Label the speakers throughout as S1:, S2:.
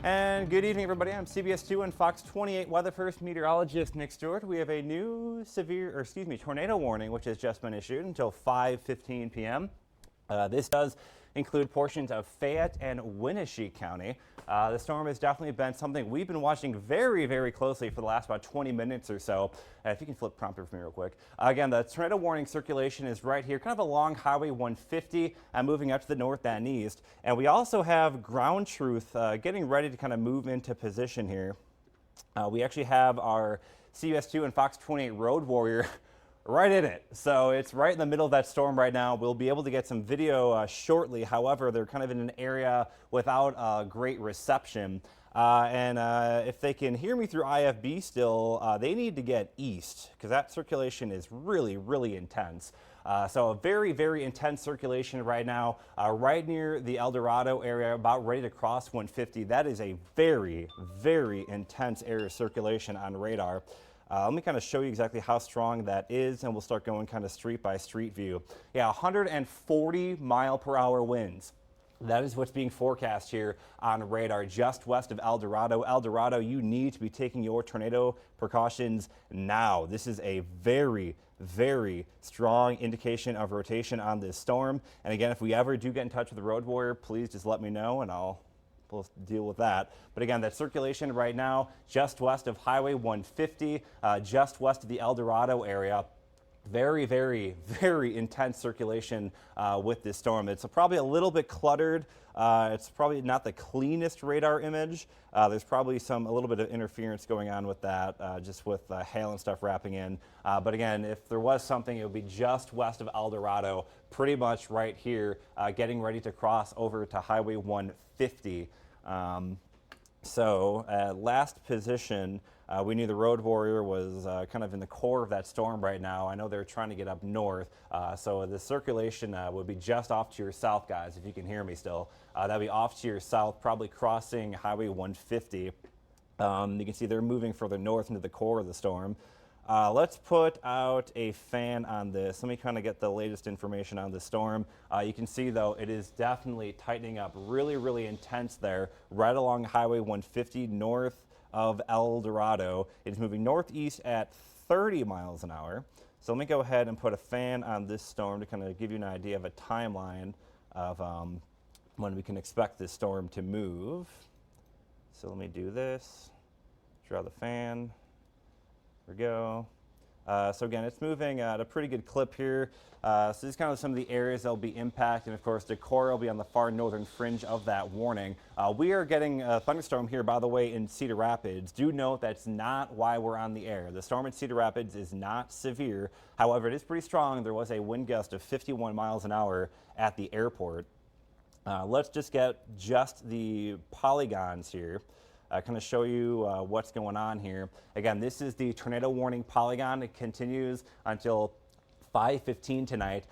S1: And good evening, everybody. I'm CBS 2 and Fox 28 weather first meteorologist Nick Stewart. We have a new tornado warning, which has just been issued until 5:15 p.m. This does include portions of Fayette and Winneshiek County. The storm has definitely been something we've been watching very, very closely for the last about 20 minutes or so. If you can flip prompter for me real quick. Again, the tornado warning circulation is right here, kind of along Highway 150 and moving up to the north and east. And we also have ground truth getting ready to kind of move into position here. We actually have our CBS 2 and Fox 28 road warrior right in it. So it's right in the middle of that storm right now. We'll be able to get some video shortly. However, they're kind of in an area without great reception. If they can hear me through IFB still, they need to get east because that circulation is really, really intense. So a very, very intense circulation right now, right near the El Dorado area, about ready to cross 150. That is a very, very intense area of circulation on radar. Let me kind of show you exactly how strong that is, and we'll start going kind of street by street view. Yeah, 140 mile per hour winds. That is what's being forecast here on radar just west of El Dorado. El Dorado, you need to be taking your tornado precautions now. This is a very, very strong indication of rotation on this storm. And again, if we ever do get in touch with the road warrior, please just let me know and we'll deal with that. But again, that circulation right now just west of Highway 150, just west of the El Dorado area. Very, very, very intense circulation with this storm. It's probably a little bit cluttered. It's probably not the cleanest radar image. There's probably a little bit of interference going on with that, just with hail and stuff wrapping in. But again, if there was something, it would be just west of El Dorado, pretty much right here, getting ready to cross over to Highway 150. Last position, we knew the road warrior was kind of in the core of that storm right now. I know they're trying to get up north, so the circulation would be just off to your south, guys, if you can hear me still. That'd be off to your south, probably crossing Highway 150. You can see they're moving further north into the core of the storm. Let's put out a fan on this. Let me kind of get the latest information on the storm. You can see, though, it is definitely tightening up really, really intense there, right along Highway 150 north of El Dorado. It is moving northeast at 30 miles an hour. So let me go ahead and put a fan on this storm to kind of give you an idea of a timeline of when we can expect this storm to move. So let me do this. Draw the fan. There we go. So again, it's moving at a pretty good clip here. So these are kind of some of the areas that will be impacted. And of course, Decorah will be on the far northern fringe of that warning. We are getting a thunderstorm here, by the way, in Cedar Rapids. Do note that's not why we're on the air. The storm in Cedar Rapids is not severe. However, it is pretty strong. There was a wind gust of 51 miles an hour at the airport. Let's just get the polygons here. Kind of show you what's going on here. Again, this is the tornado warning polygon. It continues until 5:15 tonight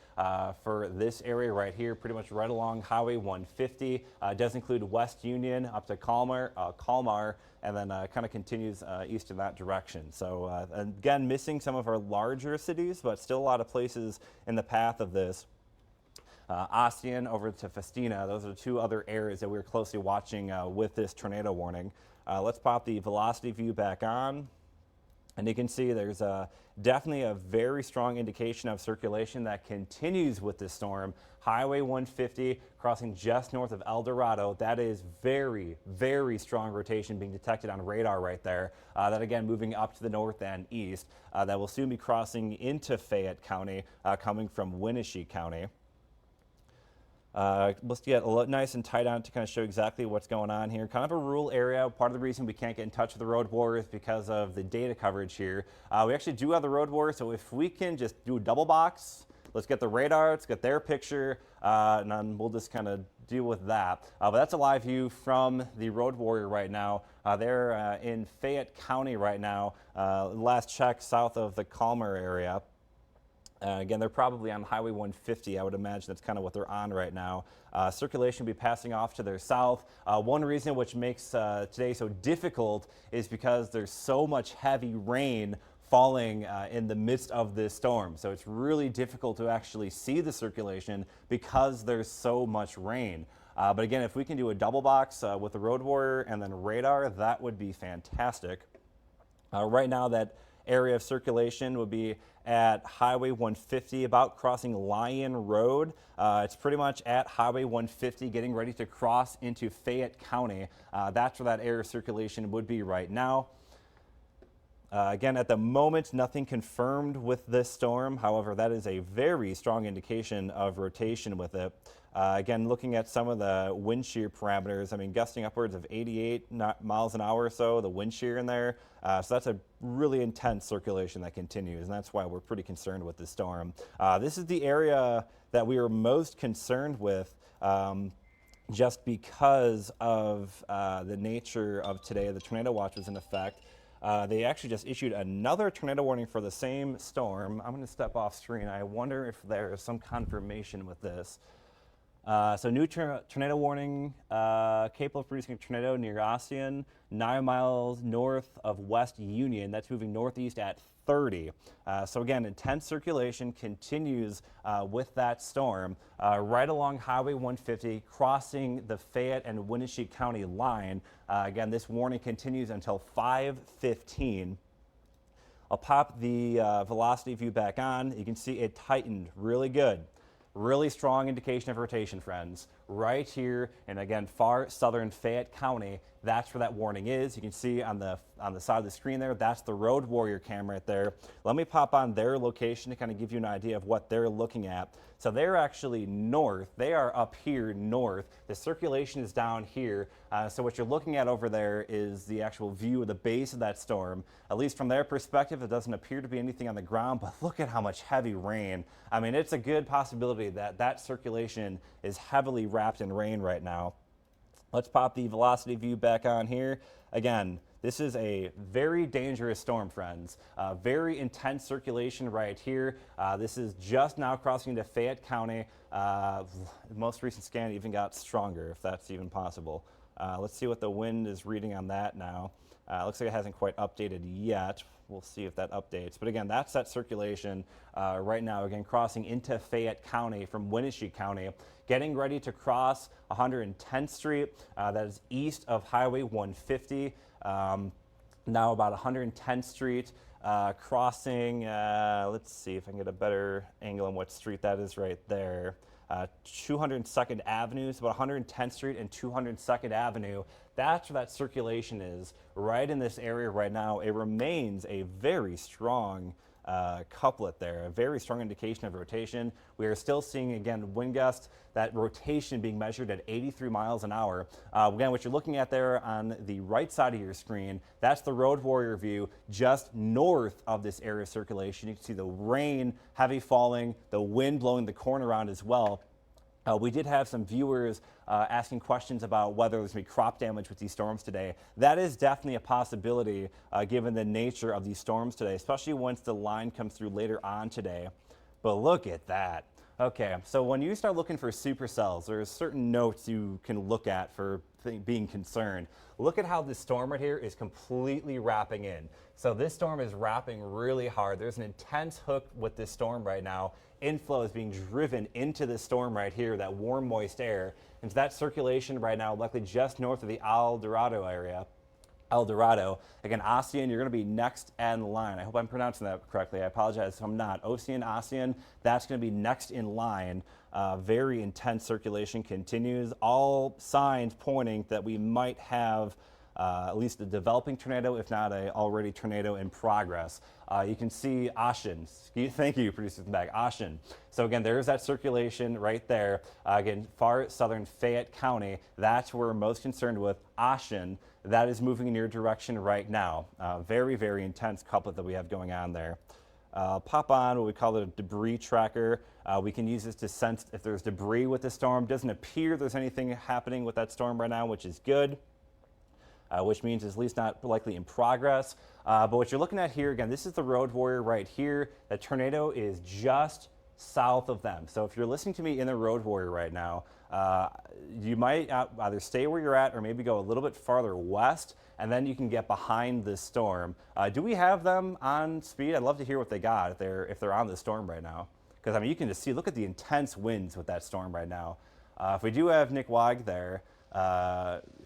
S1: for this area right here, pretty much right along Highway 150. It does include West Union up to Kalmar, and then kind of continues east in that direction. So again, missing some of our larger cities, but still a lot of places in the path of this. Ossian over to Festina. Those are the two other areas that we're closely watching with this tornado warning. Let's pop the velocity view back on. And you can see there's definitely a very strong indication of circulation that continues with this storm. Highway 150 crossing just north of El Dorado. That is very, very strong rotation being detected on radar right there. That again moving up to the north and east. That will soon be crossing into Fayette County, coming from Winneshiek County. Let's get nice and tight on it to kind of show exactly what's going on here. Kind of a rural area. Part of the reason we can't get in touch with the road warriors is because of the data coverage here. We actually do have the road warriors, so if we can just do a double box, let's get the radar, let's get their picture, and then we'll just kind of deal with that. But that's a live view from the road warrior right now. They're in Fayette County right now. Last check, south of the Kalmar area. Again, they're probably on Highway 150. I would imagine that's kind of what they're on right now. Circulation will be passing off to their south. One reason which makes today so difficult is because there's so much heavy rain falling in the midst of this storm. So it's really difficult to actually see the circulation because there's so much rain. But again, if we can do a double box with the Road Warrior and then radar, that would be fantastic. Right now, that area of circulation would be at Highway 150, about crossing Lyon Road. It's pretty much at Highway 150, getting ready to cross into Fayette County. That's where that area of circulation would be right now. Again, at the moment, nothing confirmed with this storm. However, that is a very strong indication of rotation with it. Again, looking at some of the wind shear parameters, I mean, gusting upwards of 88 miles an hour or so, the wind shear in there. So that's a really intense circulation that continues, and that's why we're pretty concerned with this storm. This is the area that we are most concerned with, just because of the nature of today. The tornado watch was in effect. They actually just issued another tornado warning for the same storm. I'm going to step off screen. I wonder if there's some confirmation with this. So new tornado warning, capable of producing a tornado near Ossian, 9 miles north of West Union. That's moving northeast at 30. So again, intense circulation continues with that storm right along Highway 150, crossing the Fayette and Winneshiek County line. Again, this warning continues until 5:15. I'll pop the velocity view back on. You can see it tightened really good. Really strong indication of rotation, friends. Right here, and again, far southern Fayette County, that's where that warning is. You can see on the side of the screen there, that's the Road Warrior camera right there. Let me pop on their location to kind of give you an idea of what they're looking at. So they're actually north. They are up here north. The circulation is down here. So what you're looking at over there is the actual view of the base of that storm. At least from their perspective, it doesn't appear to be anything on the ground, but look at how much heavy rain. I mean, it's a good possibility that that circulation is heavily wrapped in rain right now. Let's pop the velocity view back on here. Again, this is a very dangerous storm, friends. Very intense circulation right here. This is just now crossing into Fayette County. The most recent scan even got stronger, if that's even possible. Let's see what the wind is reading on that now. Looks like it hasn't quite updated yet. We'll see if that updates. But again, that's that circulation right now, again, crossing into Fayette County from Winneshiek County, getting ready to cross 110th Street. That is east of Highway 150. Now about 110th Street, crossing, let's see if I can get a better angle on what street that is right there. 202nd Avenue, so about 110th Street and 202nd Avenue. That's where that circulation is, right in this area right now. It remains a very strong couplet there, a very strong indication of rotation. We are still seeing, again, wind gusts, that rotation being measured at 83 miles an hour. Again, what you're looking at there on the right side of your screen, that's the Road Warrior view just north of this area of circulation. You can see the rain heavy falling, the wind blowing the corn around as well. We did have some viewers asking questions about whether there's going to be crop damage with these storms today. That is definitely a possibility given the nature of these storms today, especially once the line comes through later on today. But look at that. Okay, so when you start looking for supercells, there's certain notes you can look at for being concerned. Look at how this storm right here is completely wrapping in. So this storm is wrapping really hard. There's an intense hook with this storm right now. Inflow is being driven into the storm right here, that warm, moist air. And so that circulation right now, likely just north of the El Dorado area. El Dorado. Again, Ossian, you're going to be next in line. I hope I'm pronouncing that correctly. I apologize if I'm not. Ossian, that's going to be next in line. Very intense circulation continues. All signs pointing that we might have at least a developing tornado, if not a already tornado in progress. You can see Ossian. Thank you, producers back. Ossian. So again, there's that circulation right there. Again, far southern Fayette County. That's where we're most concerned with. Ossian. That is moving in your direction right now. Very, very intense couplet that we have going on there. Pop on what we call a debris tracker. We can use this to sense if there's debris with the storm. Doesn't appear there's anything happening with that storm right now, which is good. Which means it's at least not likely in progress. But what you're looking at here, again, this is the Road Warrior right here. The tornado is just south of them. So if you're listening to me in the Road Warrior right now, you might either stay where you're at or maybe go a little bit farther west, and then you can get behind this storm. Do we have them on speed? I'd love to hear what they got if they're on the storm right now. Because, I mean, you can just see, look at the intense winds with that storm right now. If we do have Nick Weig there,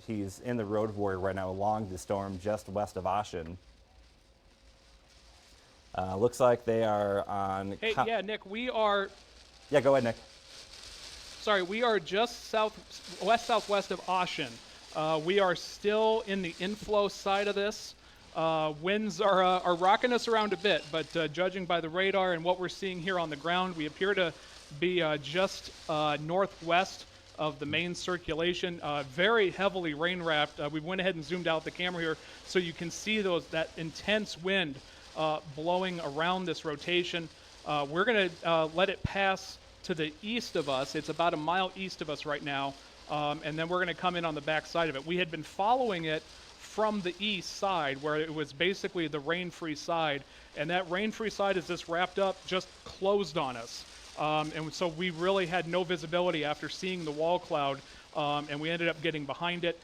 S1: he's in the road warrior right now along the storm just west of Ossian. Looks like they are on...
S2: Hey, yeah, Nick, we are...
S1: Yeah, go ahead, Nick.
S2: Sorry, we are just southwest of Ossian. We are still in the inflow side of this. Winds are rocking us around a bit, but judging by the radar and what we're seeing here on the ground, we appear to be just northwest of the main circulation, very heavily rain-wrapped. We went ahead and zoomed out the camera here so you can see that intense wind blowing around this rotation. We're going to let it pass to the east of us. It's about a mile east of us right now, and then we're going to come in on the back side of it. We had been following it from the east side, where it was basically the rain-free side, and that rain-free side is just wrapped up, just closed on us. And so we really had no visibility after seeing the wall cloud, and we ended up getting behind it.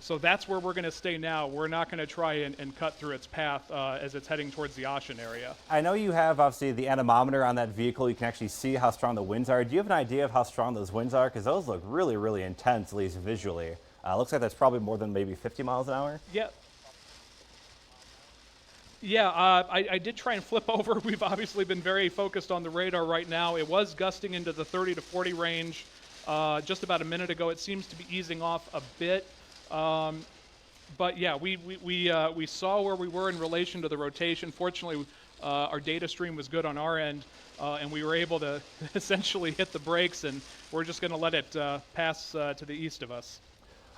S2: So that's where we're going to stay now. We're not going to try and cut through its path as it's heading towards the Ossian area.
S1: I know you have, obviously, the anemometer on that vehicle. You can actually see how strong the winds are. Do you have an idea of how strong those winds are? Because those look really, really intense, at least visually. Looks like that's probably more than maybe 50 miles an hour.
S2: Yeah. Yeah, I did try and flip over. We've obviously been very focused on the radar right now. It was gusting into the 30 to 40 range just about a minute ago. It seems to be easing off a bit. But yeah, we saw where we were in relation to the rotation. Fortunately, our data stream was good on our end, and we were able to essentially hit the brakes, and we're just going to let it pass to the east of us.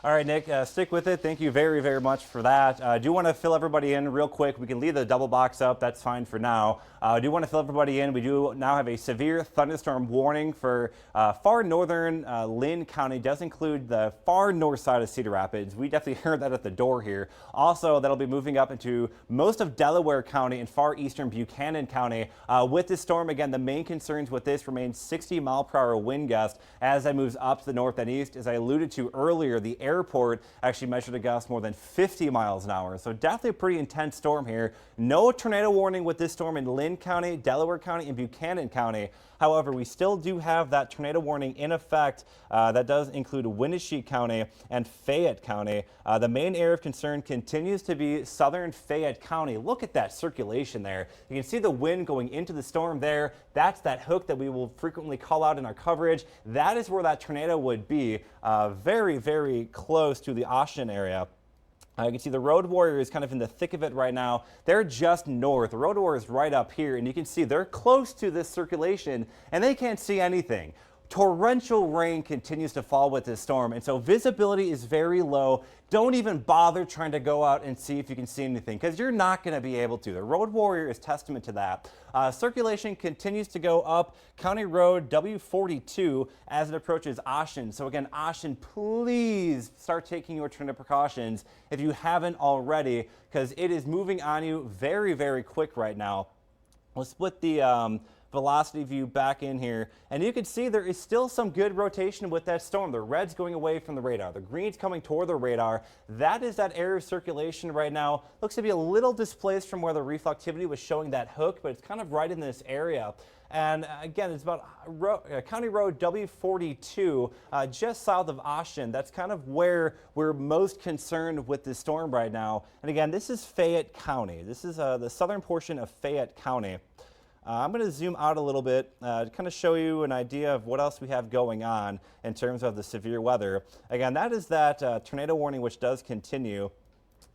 S1: All right, Nick, stick with it. Thank you very, very much for that. I do want to fill everybody in real quick. We can leave the double box up. That's fine for now. I do want to fill everybody in. We do now have a severe thunderstorm warning for far northern Linn County. It does include the far north side of Cedar Rapids. We definitely heard that at the door here. Also, that'll be moving up into most of Delaware County and far eastern Buchanan County. With this storm, again, the main concerns with this remain 60-mile-per-hour wind gust as it moves up to the north and east. As I alluded to earlier, the airport actually measured a gust more than 50 miles an hour. So definitely a pretty intense storm here. No tornado warning with this storm in Linn County, Delaware County, and Buchanan County. However, we still do have that tornado warning in effect. That does include Winneshiek County and Fayette County. The main area of concern continues to be southern Fayette County. Look at that circulation there. You can see the wind going into the storm there. That's that hook that we will frequently call out in our coverage. That is where that tornado would be, very, very close to the Ossian area. You can see the road warrior is kind of in the thick of it right now. They're just north. The road warrior is right up here, and you can see they're close to this circulation, and they can't see anything. Torrential rain continues to fall with this storm, and so visibility is very low. Don't even bother trying to go out and see if you can see anything, because you're not going to be able to. The road warrior is testament to that. Circulation continues to go up County Road W42 as it approaches Ossian. So again, Ossian, please start taking your tornado precautions if you haven't already, because it is moving on you very, very quick right now. We'll split the velocity view back in here, and you can see there is still some good rotation with that storm. The red's going away from the radar, the green's coming toward the radar. That is that area of circulation right now. Looks to be a little displaced from where the reflectivity was showing that hook, but it's kind of right in this area. And again, it's about County Road W42, just south of Ossian. That's kind of where we're most concerned with this storm right now. And again, this is Fayette County. This is the southern portion of Fayette County. I'm going to zoom out a little bit to kind of show you an idea of what else we have going on in terms of the severe weather. Again, that is that tornado warning, which does continue.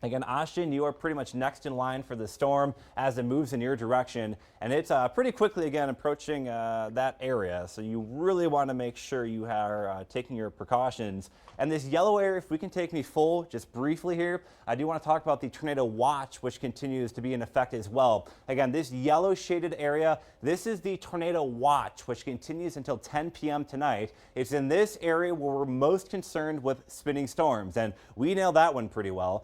S1: Again, Ossian, you are pretty much next in line for the storm as it moves in your direction, and it's pretty quickly again approaching that area. So you really want to make sure you are taking your precautions. And this yellow area, if we can take me full just briefly here, I do want to talk about the tornado watch, which continues to be in effect as well. Again, this yellow shaded area, this is the tornado watch, which continues until 10 p.m. tonight. It's in this area where we're most concerned with spinning storms, and we nailed that one pretty well.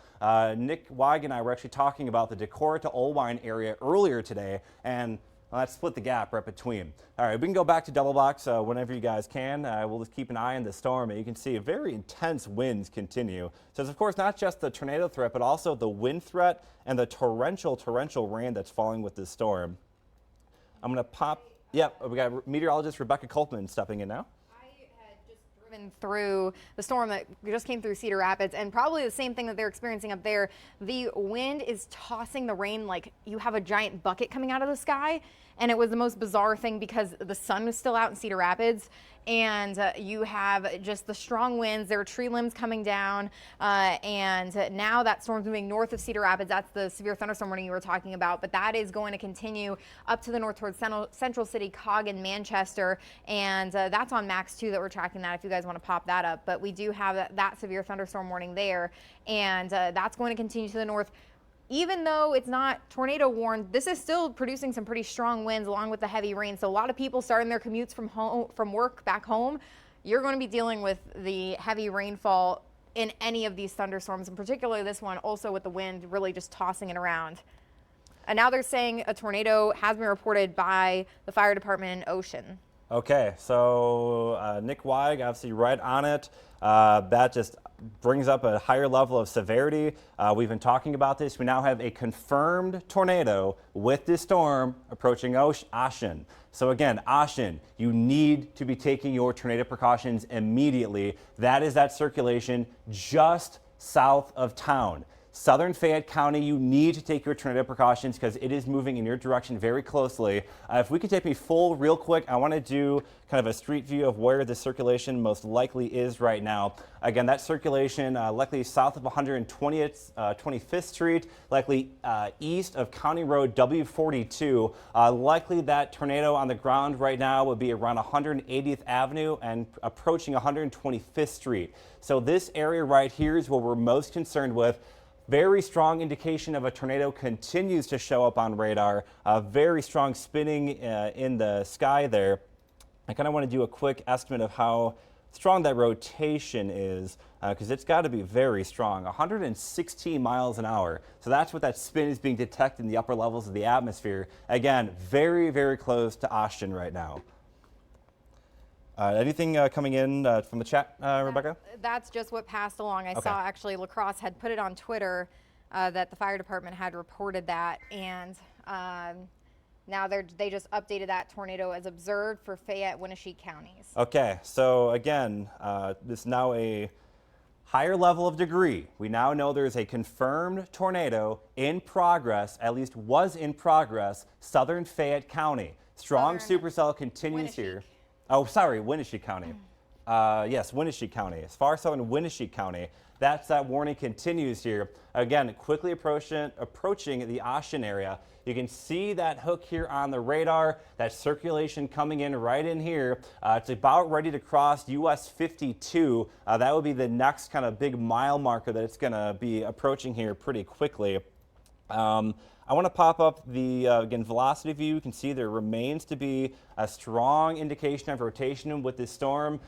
S1: Nick Weig and I were actually talking about the Decorah to Olwine area earlier today, and let's split the gap right between. All right, we can go back to double box whenever you guys can. We'll just keep an eye on the storm, and you can see very intense winds continue. So it's, of course, not just the tornado threat, but also the wind threat and the torrential rain that's falling with this storm. I'm going to pop. Yep, we got meteorologist Rebecca Kopelman stepping in now.
S3: driven through the storm that just came through Cedar Rapids, and probably the same thing that they're experiencing up there. The wind is tossing the rain like you have a giant bucket coming out of the sky. And it was the most bizarre thing because the sun was still out in Cedar Rapids, and you have just the strong winds. There are tree limbs coming down, and now that storm's moving north of Cedar Rapids. That's the severe thunderstorm warning you were talking about, but that is going to continue up to the north towards Central City, Cog, and Manchester, and that's on Max 2 that we're tracking that if you guys want to pop that up. But we do have that severe thunderstorm warning there, and that's going to continue to the north. Even though it's not tornado warned, this is still producing some pretty strong winds along with the heavy rain. So a lot of people starting their commutes from work back home, you're going to be dealing with the heavy rainfall in any of these thunderstorms, and particularly this one, also with the wind really just tossing it around. And now they're saying a tornado has been reported by the fire department in Ossian.
S1: Okay, so Nick Weig, obviously right on it. That just brings up a higher level of severity. We've been talking about this. We now have a confirmed tornado with this storm approaching Ossian. So again, Ossian, you need to be taking your tornado precautions immediately. That is that circulation just south of town. Southern Fayette County, you need to take your tornado precautions because it is moving in your direction very closely. If we could take me full real quick, I want to do kind of a street view of where the circulation most likely is right now. Again, that circulation likely south of 25th Street, likely east of County Road W42. Likely that tornado on the ground right now would be around 180th Avenue and approaching 125th Street. So this area right here is what we're most concerned with. Very strong indication of a tornado continues to show up on radar. Very strong spinning in the sky there. I kind of want to do a quick estimate of how strong that rotation is because it's got to be very strong. 116 miles an hour. So that's what that spin is being detected in the upper levels of the atmosphere. Again, very, very close to Ossian right now. Anything coming in from the chat, Rebecca? That's
S3: just what passed along. I saw actually La Crosse had put it on Twitter that the fire department had reported that, and now they just updated that tornado as observed for Fayette, Winneshiek counties. Okay, so again, this is now a higher level of degree. We now know there's a confirmed tornado in progress, at least was in progress, southern Fayette County. Strong supercell continues here. Oh, sorry, Winneshiek County. Yes, Winneshiek County. As far southern Winneshiek County, that warning continues here. Again, quickly approaching the Ossian area. You can see that hook here on the radar, that circulation coming in right in here. It's about ready to cross US 52. That would be the next kind of big mile marker that it's going to be approaching here pretty quickly. I want to pop up the, again, velocity view. You can see there remains to be a strong indication of rotation with this storm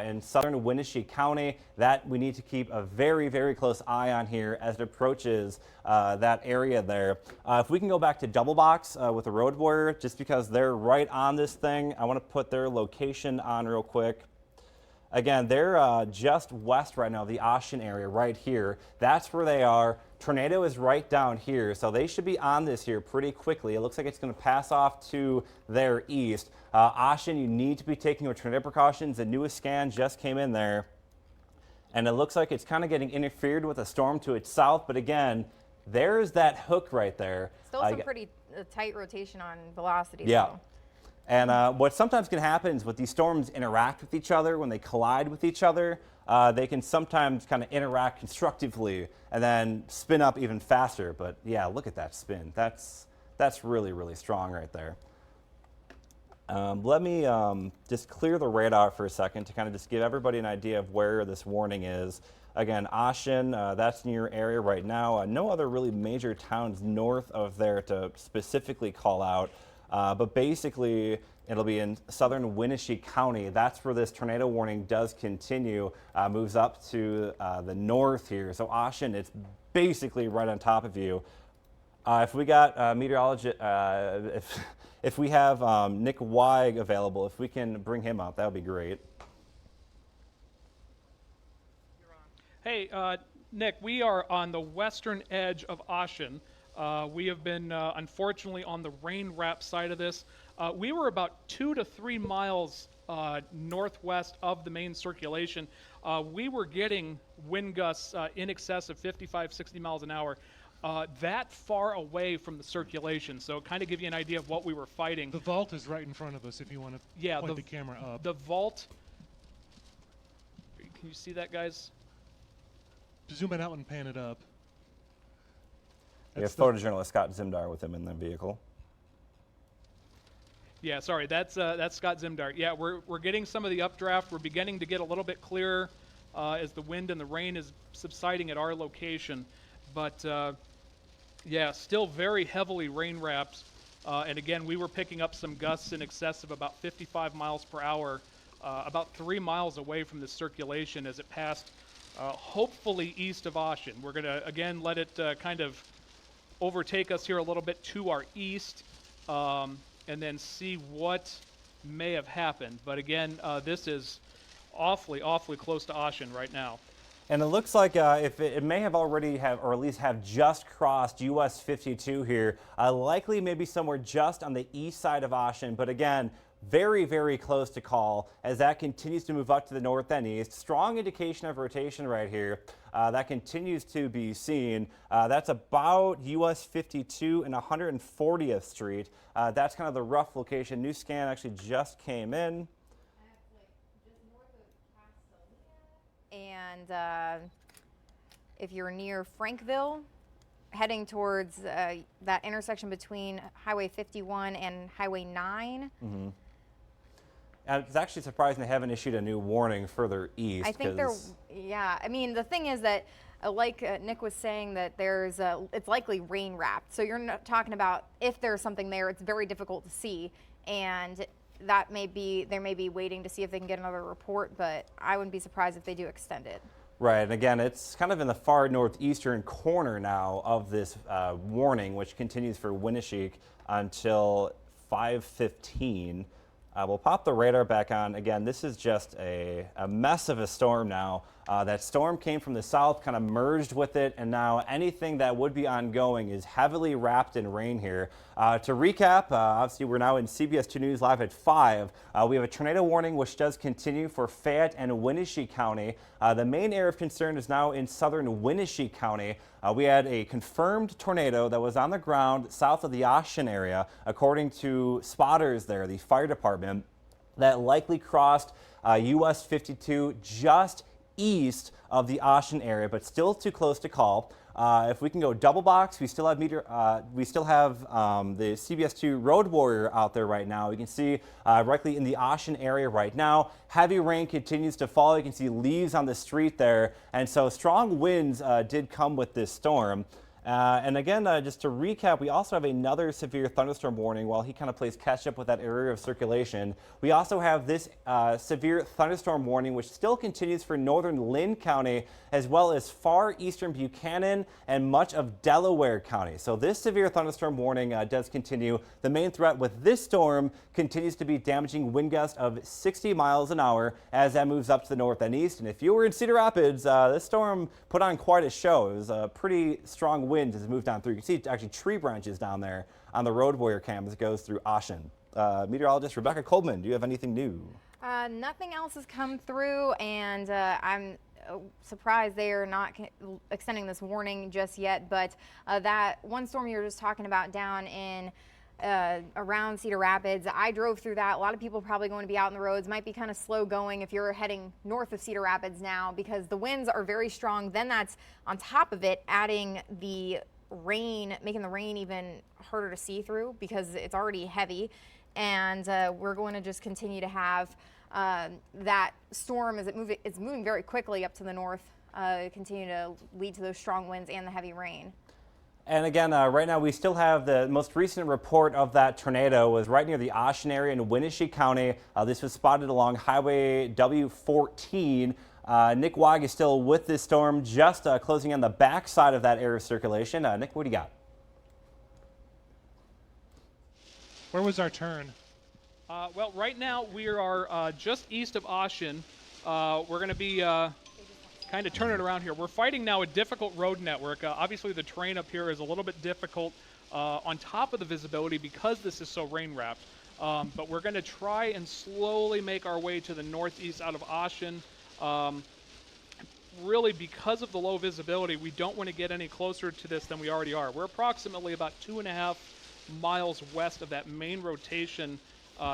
S3: in southern Winneshiek County. That we need to keep a very, very close eye on here as it approaches that area there. If we can go back to Double Box with the Road Warrior, just because they're right on this thing, I want to put their location on real quick. Again, they're just west right now, the Ossian area right here. That's where they are. Tornado is right down here, so they should be on this here pretty quickly. It looks like it's going to pass off to their east. Ossian, you need to be taking your tornado precautions. The newest scan just came in there, and it looks like it's kind of getting interfered with a storm to its south, but again, there's that hook right there. Still some pretty tight rotation on velocity. Yeah. Though. And what sometimes can happen is when these storms interact with each other, when they collide with each other, they can sometimes kind of interact constructively and then spin up even faster. But yeah, look at that spin. That's really, really strong right there. Let me just clear the radar for a second to kind of just give everybody an idea of where this warning is. Again, Ossian, that's near your area right now. No other really major towns north of there to specifically call out. But basically, it'll be in southern Winneshiek County. That's where this tornado warning does continue, moves up to the north here. So Ossian, it's basically right on top of you. If we got meteorologist, if we have Nick Weig available, if we can bring him up, that would be great.
S2: Hey, Nick, we are on the western edge of Ossian. We have been, unfortunately, on the rain wrap side of this. We were about 2 to 3 miles northwest of the main circulation. We were getting wind gusts in excess of 55, 60 miles an hour. That far away from the circulation, so kind of give you an idea of what we were fighting.
S4: The vault is right in front of us if you want to point the camera up.
S2: The vault, can you see that, guys?
S4: Zoom it out and pan it up.
S1: We have photojournalist Scott Zimdar with him in the vehicle.
S2: Yeah, sorry, that's Scott Zimdar. Yeah, we're getting some of the updraft. We're beginning to get a little bit clearer as the wind and the rain is subsiding at our location. But yeah, still very heavily rain wrapped. And again, we were picking up some gusts in excess of about 55 miles per hour, about 3 miles away from the circulation as it passed, hopefully east of Ossian. We're going to, again, let it kind of overtake us here a little bit to our east, and then see what may have happened. But again, this is awfully, awfully close to Ossian right now.
S1: And it looks like if it may have already or at least have just crossed US 52 here, likely maybe somewhere just on the east side of Ossian. But again, very, very close to call as that continues to move up to the north and east. Strong indication of rotation right here. That continues to be seen. That's about US 52 and 140th Street. That's kind of the rough location. New scan actually just came in.
S3: And if you're near Frankville, heading towards that intersection between Highway 51 and Highway 9.
S1: Mm-hmm. And it's actually surprising they haven't issued a new warning further east.
S3: I think yeah. I mean, the thing is that, like Nick was saying, that it's likely rain wrapped. So you're not talking about if there's something there, it's very difficult to see. And that they may be waiting to see if they can get another report, but I wouldn't be surprised if they do extend it.
S1: Right, and again, it's kind of in the far northeastern corner now of this warning, which continues for Winneshiek until 5:15. We'll pop the radar back on. Again, this is just a mess of a storm now. That storm came from the south, kind of merged with it, and now anything that would be ongoing is heavily wrapped in rain here. To recap, obviously we're now in CBS 2 News Live at 5. We have a tornado warning which does continue for Fayette and Winneshiek County. The main area of concern is now in southern Winneshiek County. We had a confirmed tornado that was on the ground south of the Ossian area, according to spotters there, the fire department, that likely crossed US 52 just east of the Ossian area, but still too close to call. If we can go double box, we still have the CBS 2 Road Warrior out there right now. You can see directly in the Ossian area right now. Heavy rain continues to fall. You can see leaves on the street there, and so strong winds did come with this storm. And again, just to recap, we also have another severe thunderstorm warning while he kind of plays catch up with that area of circulation. We also have this severe thunderstorm warning, which still continues for northern Lynn County, as well as far eastern Buchanan and much of Delaware County. So this severe thunderstorm warning does continue. The main threat with this storm continues to be damaging wind gusts of 60 miles an hour as that moves up to the north and east. And if you were in Cedar Rapids, this storm put on quite a show. It was a pretty strong wind as it moved down through. You can see actually tree branches down there on the Road Warrior cam as it goes through Ossian. Meteorologist Rebecca Kopelman, do you have anything new?
S3: Nothing else has come through, and I'm surprised they are not extending this warning just yet. But that one storm you were just talking about down in around Cedar Rapids, I drove through that. A lot of people probably going to be out on the roads. Might be kind of slow going if you're heading north of Cedar Rapids now, because the winds are very strong. Then that's on top of it adding the rain, making the rain even harder to see through because it's already heavy. And we're going to just continue to have that storm as it's moving very quickly up to the north, continue to lead to those strong winds and the heavy rain.
S1: And again, right now we still have the most recent report of that tornado was right near the Ossian area in Winneshiek County. This was spotted along Highway W14. Nick Weig is still with this storm, just closing on the back side of that area of circulation. Nick, what do you got?
S4: Where was our turn?
S2: Well, right now we are just east of Ossian. We're going to be kind of turn it around here. We're fighting now a difficult road network. Obviously the terrain up here is a little bit difficult on top of the visibility because this is so rain wrapped. But we're going to try and slowly make our way to the northeast out of Ossian. Really, because of the low visibility, we don't want to get any closer to this than we already are. We're approximately about 2.5 miles west of that main rotation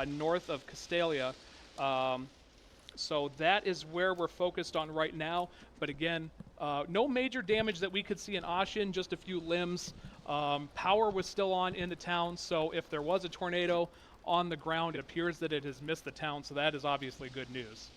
S2: north of Castalia. So that is where we're focused on right now. But again, no major damage that we could see in Ossian, just a few limbs. Power was still on in the town, so if there was a tornado on the ground, it appears that it has missed the town, so that is obviously good news.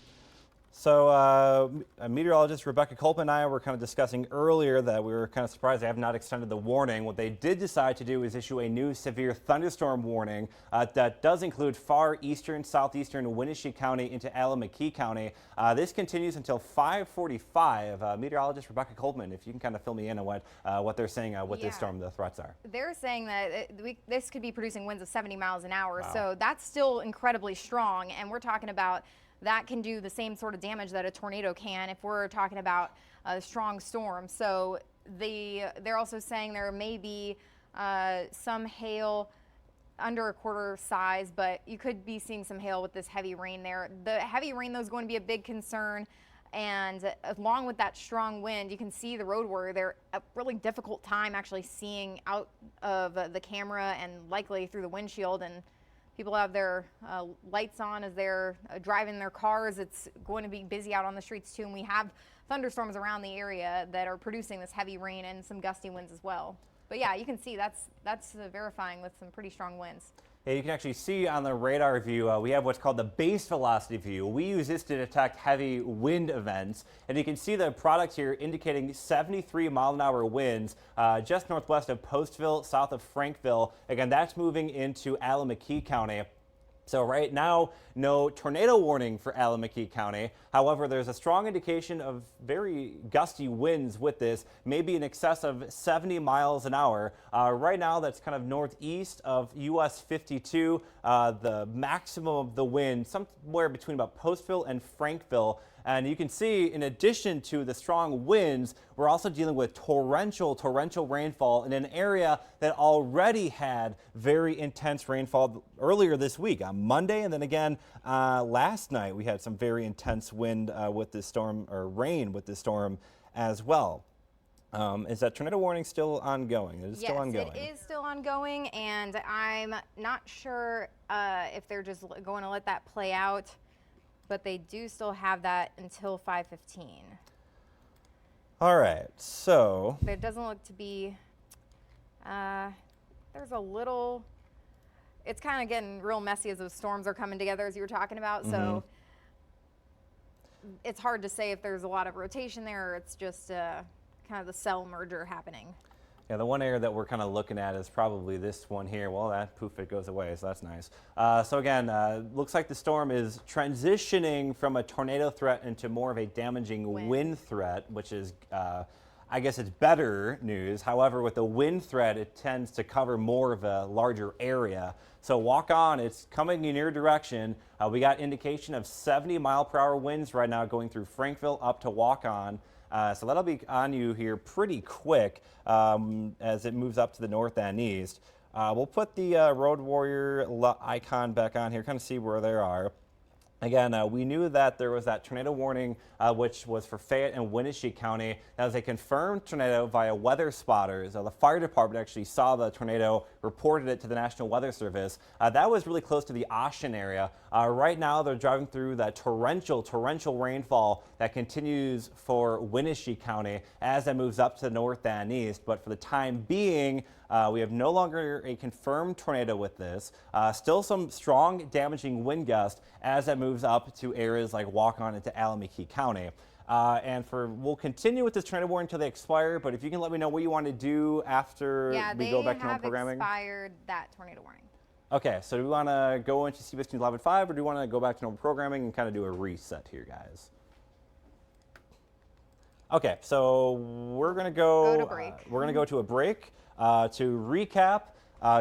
S1: So meteorologist Rebecca Kopelman and I were kind of discussing earlier that we were kind of surprised they have not extended the warning. What they did decide to do is issue a new severe thunderstorm warning that does include far eastern, southeastern Winneshiek County into Meteorologist County. This continues until 5:45. Meteorologist Rebecca Kopelman, if you can kind of fill me in on what they're saying with this storm, the threats are.
S3: They're saying that this could be producing winds of 70 miles an hour.
S1: Wow.
S3: So that's still incredibly strong, and we're talking about that can do the same sort of damage that a tornado can if we're talking about a strong storm. So they're also saying there may be some hail under a quarter size, but you could be seeing some hail with this heavy rain there. The heavy rain, though, is going to be a big concern. And along with that strong wind, you can see the road warrior. They're a really difficult time actually seeing out of the camera and likely through the windshield. And people have their lights on as they're driving their cars. It's going to be busy out on the streets too, and we have thunderstorms around the area that are producing this heavy rain and some gusty winds as well. But yeah, you can see that's verifying with some pretty strong winds.
S1: Yeah, you can actually see on the radar view, we have what's called the base velocity view. We use this to detect heavy wind events, and you can see the product here indicating 73 mile an hour winds just northwest of Postville, south of Frankville. Again, that's moving into Meteorologist County. So right now, no tornado warning for Meteorologist County. However, there's a strong indication of very gusty winds with this, maybe in excess of 70 miles an hour. Right now, that's kind of northeast of US 52. The maximum of the wind, somewhere between about Postville and Frankville. And you can see, in addition to the strong winds, we're also dealing with torrential rainfall in an area that already had very intense rainfall earlier this week on Monday, and then again last night we had some very intense wind with this storm, or rain with this storm as well. Is that tornado warning still ongoing? It is still ongoing.
S3: Yes, it is still ongoing, and I'm not sure if they're just going to let that play out. But they do still have that until 5:15.
S1: All right, so.
S3: But it doesn't look to be, there's a little, it's kind of getting real messy as those storms are coming together as you were talking about. So it's hard to say if there's a lot of rotation there or it's just kind of the cell merger happening.
S1: Yeah, the one area that we're kind of looking at is probably this one here. Well, that poof, it goes away, so that's nice. So again, looks like the storm is transitioning from a tornado threat into more of a damaging wind threat, which is, I guess it's better news. However, with the wind threat, it tends to cover more of a larger area. So walk on, it's coming in your direction. We got indication of 70 mile per hour winds right now going through Frankville up to walk on. So that'll be on you here pretty quick as it moves up to the north and east. We'll put the Road Warrior icon back on here, kind of see where they are. Again, we knew that there was that tornado warning, which was for Fayette and Winneshiek County. That was a confirmed tornado via weather spotters. The fire department actually saw the tornado, reported it to the National Weather Service. That was really close to the Ossian area. Right now, they're driving through that torrential rainfall that continues for Winneshiek County as that moves up to the north and east. But for the time being, we have no longer a confirmed tornado with this. Still some strong damaging wind gusts as that moves up to areas like Waukon into Meteorologist County. We'll continue with this tornado warning until they expire, but if you can let me know what you want to do after we go back to normal programming.
S3: Yeah, they have expired that tornado warning.
S1: Okay, so do we want to go into CBS News 11.5 or do we want to go back to normal programming and kind of do a reset here, guys? Okay, so we're going to go
S3: to break.
S1: We're going to go to a break. To recap,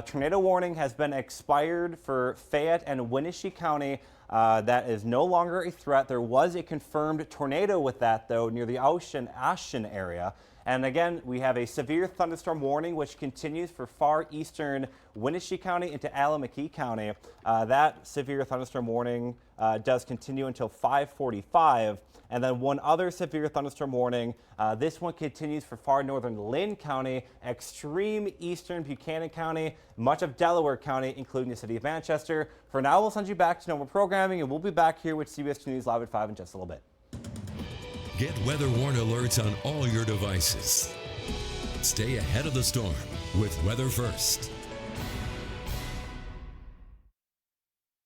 S1: tornado warning has been expired for Fayette and Winneshiek County. That is no longer a threat. There was a confirmed tornado with that, though, near the Ossian area. And again, we have a severe thunderstorm warning, which continues for far eastern Winneshiek County into Alameda County. That severe thunderstorm warning does continue until 5:45. And then one other severe thunderstorm warning. This one continues for far northern Lynn County, extreme eastern Buchanan County, much of Delaware County, including the city of Manchester. For now, we'll send you back to normal programming, and we'll be back here with CBS 2 News Live at 5 in just a little bit.
S5: Get weather warn alerts on all your devices. Stay ahead of the storm with Weather First.